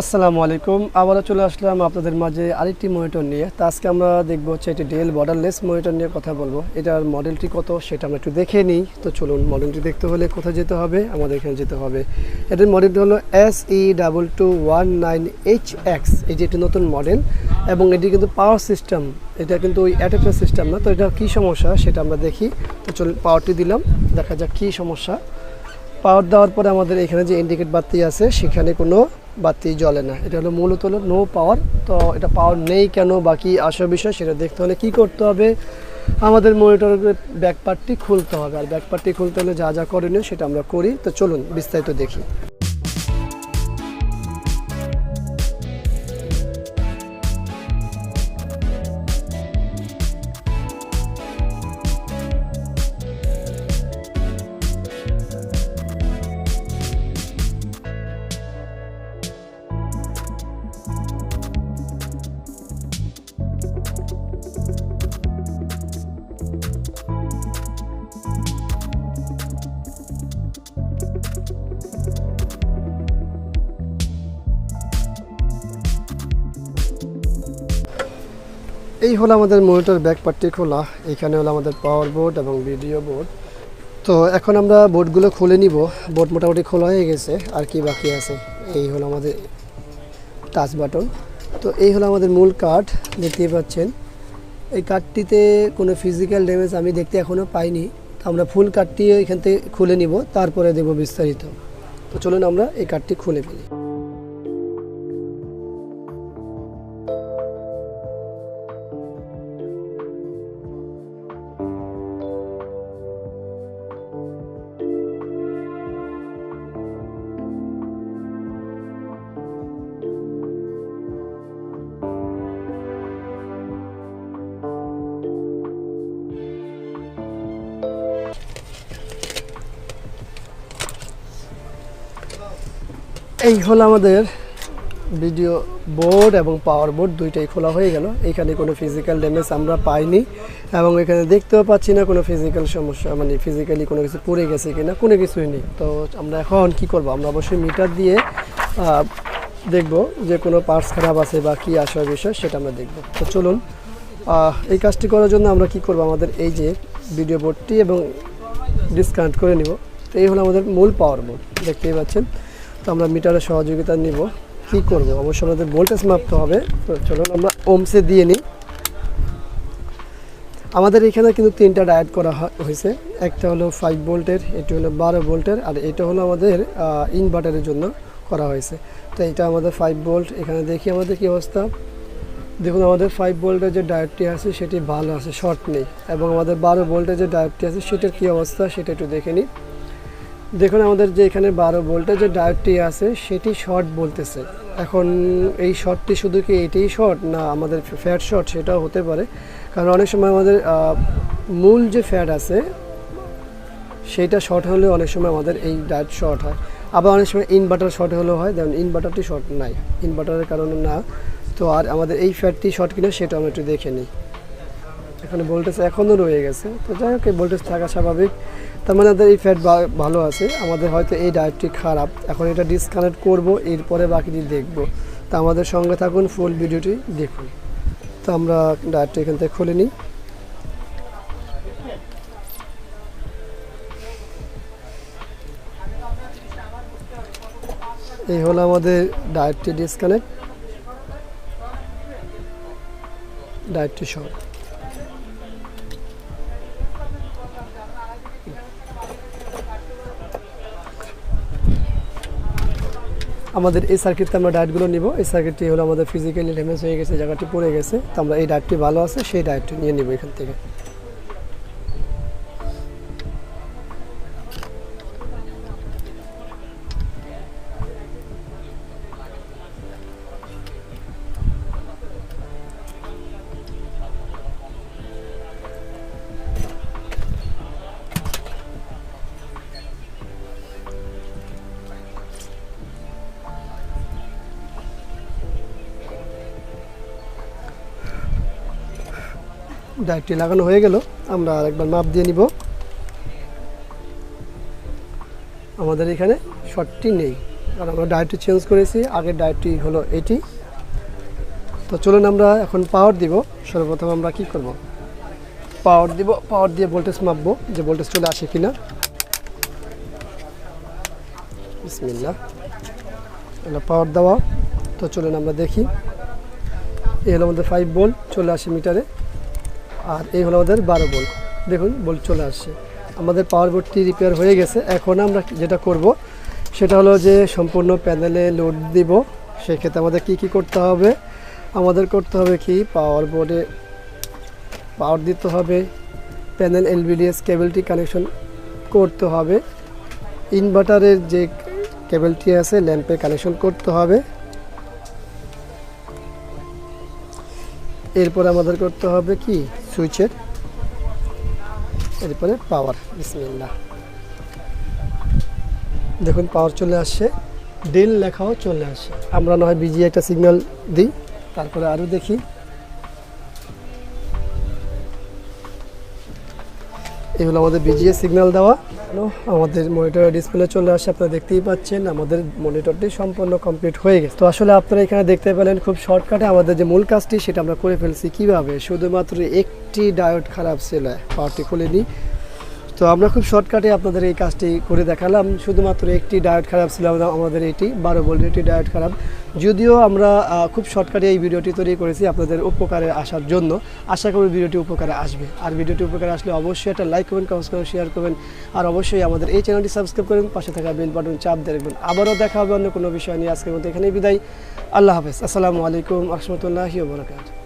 আসসালামু আলাইকুম। আবারও চলে আসলাম আপনাদের মাঝে আরেকটি মনিটর নিয়ে। তো আজকে আমরা দেখব হচ্ছে এটি ডেল বর্ডারলেস মনিটর নিয়ে কথা বলবো। এটার মডেলটি কত সেটা আমরা একটু দেখে নিই। তো চলুন, মডেলটি দেখতে হলে কোথায় যেতে হবে? আমাদের এখানে যেতে হবে। এটার মডেলটি হলো SE2219HX। এই যে একটি নতুন মডেল এবং এটি কিন্তু পাওয়ার সিস্টেম, এটা কিন্তু ওই অ্যাডাপ্টার সিস্টেম না। তো এটা কী সমস্যা সেটা আমরা দেখি। তো চলুন, পাওয়ারটি দিলাম, দেখা যাক কী সমস্যা। পাওয়ার দেওয়ার পরে আমাদের এখানে যে ইন্ডিকেট বাতি আছে সেখানে কোনো বাতি জ্বলে না। এটা হলো মূলত হলো নো পাওয়ার। তো এটা পাওয়ার নেই কেন বা কী আসল বিষয় সেটা দেখতে হলে কী করতে হবে, আমাদের মনিটরের ব্যাক পার্টটি খুলতে হবে। আর ব্যাক পার্টটি খুলতে হলে যা যা করণীয় সেটা আমরা করি। তো চলুন বিস্তারিত দেখি। এই হলো আমাদের মনিটর ব্যাক পার্টটি খোলা। এখানে হলো আমাদের পাওয়ার বোর্ড এবং ভিডিও বোর্ড। তো এখন আমরা বোর্ডগুলো খুলে নিব। বোর্ড মোটামুটি খোলা হয়ে গেছে, আর কি বাকি আছে। এই হলো আমাদের টাচ বাটন। তো এই হলো আমাদের মূল কার্ড, দেখতেই পাচ্ছেন। এই কার্ডটিতে কোনো ফিজিক্যাল ড্যামেজ আমি দেখতে এখনও পাইনি। তো আমরা ফুল কার্ডটি এখান থেকে খুলে নিব, তারপরে দেব বিস্তারিত। তো চলুন আমরা এই কার্ডটি খুলে ফেলি। এই হলো আমাদের ভিডিও বোর্ড এবং পাওয়ার বোর্ড, দুইটাই খোলা হয়ে গেল। এখানে কোনো ফিজিক্যাল ড্যামেজ আমরা পাইনি এবং এখানে দেখতেও পাচ্ছি না কোনো ফিজিক্যাল সমস্যা, মানে ফিজিক্যালি কোনো কিছু পড়ে গেছে কিনা, কোনো কিছুই নেই। তো আমরা এখন কি করব, আমরা অবশ্যই মিটার দিয়ে দেখব যে কোনো পার্টস খারাপ আছে বা কী আসার বিষয় সেটা আমরা দেখব। তো চলুন, এই কাজটি করার জন্য আমরা কি করব, আমাদের এই যে ভিডিও বোর্ডটি এবং ডিসকানেক্ট করে নিব। তো এই হলো আমাদের মূল পাওয়ার বোর্ড, দেখতেই পাচ্ছেন। তো আমরা মিটারের সহযোগিতা নিব। কি করব, অবশ্যই আমাদের ভোল্টেজ মাপতে হবে। তো চলুন আমরা ওমসে দিয়ে নিই। আমাদের এখানে কিন্তু তিনটা ডায়েট করা হয়েছে। একটা হলো 5 ভোল্টের, এটি হলো 12 ভোল্টের, আর এটা হলো আমাদের ইনভার্টারের জন্য করা হয়েছে। তো এটা আমাদের 5 ভোল্ট। এখানে দেখি আমাদের কী অবস্থা। দেখুন, আমাদের 5 ভোল্টের যে ডায়েটটি আছে সেটি ভালো আছে, শর্ট নেই। এবং আমাদের 12 ভোল্টের যে ডায়েটটি আছে সেটার কী অবস্থা সেটা একটু দেখে নিই। দেখুন, আমাদের যে এখানে 12 ভোল্টের যে ডায়োডটি আছে সেটি শর্ট বলতেছে। এখন এই শর্টটি শুধু কি এটাই শর্ট, না আমাদের ফ্যাট শর্ট সেটাও হতে পারে। কারণ অনেক সময় আমাদের মূল যে ফ্যাট আছে সেইটা শর্ট হলে অনেক সময় আমাদের এই ডায়োড শর্ট হয়। আবার অনেক সময় ইনভার্টার শর্ট হলেও হয়, যেমন ইনভার্টারটি শর্ট নাই, ইনভার্টারের কারণে না। তো আর আমাদের এই ফ্যাটটি শর্ট কিনা সেটা আমরা একটু দেখে নিই। এখানে ভোল্টেজ এখনও রয়ে গেছে। তো যাই হোক, এই ভোল্টেজ থাকা স্বাভাবিক, তার মানে আমাদের এই ফ্যাট ভালো আছে। আমাদের হয়তো এই ডায়োডটি খারাপ। এখন এটা ডিসকানেক্ট করব, এরপরে বাকিটি দেখব। তো আমাদের সঙ্গে থাকুন, ফুল ভিডিওটি দেখুন। তো আমরা ডায়োডটি এখান থেকে খুলে নিই। এই হলো আমাদের ডায়োডটি ডিসকানেক্ট, ডায়োডটি শর্ট। আমাদের এই সার্কিটতে আমরা ডায়েটগুলো নিব। এই সার্কিটটি হলো আমাদের ফিজিক্যালি ড্যামেজ হয়ে গেছে, জায়গাটি পড়ে গেছে। তো আমরা এই ডায়েটটি ভালো আছে সেই ডায়েটটি নিয়ে নিব এখান থেকে। ডায়োডটি লাগানো হয়ে গেল। আমরা আরেকবার মাপ দিয়ে নিব। আমাদের এখানে শর্টটি নেই। কারণ আমরা ডায়োডটি চেঞ্জ করেছি, আগের ডায়োডটি হলো এটি। তো চলুন আমরা এখন পাওয়ার দিব। সর্বপ্রথম আমরা কি করব, পাওয়ার দিব, পাওয়ার দিয়ে ভোল্টেজ মাপবো যে ভোল্টেজ চলে আসে কিনা। বিসমিল্লাহ, এটা পাওয়ার দেওয়া। তো চলুন আমরা দেখি। এই হলো আমাদের 5 ভোল্ট চলে আসে মিটারে, আর এই হলো আমাদের 12 ভোল্ট। দেখুন ভোল্ট চলে আসছে। আমাদের পাওয়ার বোর্ডটি রিপেয়ার হয়ে গেছে। এখন আমরা যেটা করব সেটা হলো যে সম্পূর্ণ প্যানেলে লোড দিব। সেক্ষেত্রে আমাদের কি করতে হবে, আমাদের করতে হবে কি, পাওয়ার বোর্ডে পাওয়ার দিতে হবে, প্যানেল এলভিডিএস কেবলটি কানেকশন করতে হবে, ইনভার্টারের যে কেবলটি আছে ল্যাম্পে কানেকশন করতে হবে। এরপর আমাদের করতে হবে কি সুইচের, এরপরে পাওয়ার। বিসমিল্লাহ, দেখুন পাওয়ার চলে আসছে, ডেল লেখাও চলে আসে। আমরা না হয় বিজি একটা সিগন্যাল দিই, তারপরে আরও দেখি। এই হলো আমাদের বিজিএ সিগন্যাল দেওয়া। আমাদের মনিটরের ডিসপ্লে চলে আসে, আপনারা দেখতেই পাচ্ছেন আমাদের মনিটরটি সম্পূর্ণ কমপ্লিট হয়ে গেছে। তো আসলে আপনারা এখানে দেখতে পেলেন খুব শর্টকাটে আমাদের যে মূল কাজটি সেটা আমরা করে ফেলছি। কিভাবে, শুধুমাত্র একটি ডায়োড খারাপ ছিল, পাওয়ারটি খুলেনি। তো আমরা খুব শর্টকাটে আপনাদের এই কাজটি করে দেখালাম। শুধুমাত্র একটি ডায়োড খারাপ ছিল আমাদের, এটি 12 ভোল্টের একটি ডায়োড খারাপ। যদিও আমরা খুব শর্টকাটে এই ভিডিওটি তৈরি করেছি আপনাদের উপকারে আসার জন্য। আশা করি ভিডিওটি উপকারে আসবে। আর ভিডিওটি উপকারে আসলে অবশ্যই একটা লাইক করবেন, কমেন্ট করবেন, শেয়ার করবেন। আর অবশ্যই আমাদের এই চ্যানেলটি সাবস্ক্রাইব করবেন, পাশে থাকা বেল বাটন চাপ দিয়ে রাখবেন। আবারও দেখা হবে অন্য কোনো বিষয় নিয়ে। আজকের মতো এখানেই বিদায়। আল্লাহ হাফেজ। আসসালামু আলাইকুম ওয়া রাহমাতুল্লাহি ওয়া বারাকাতুহু।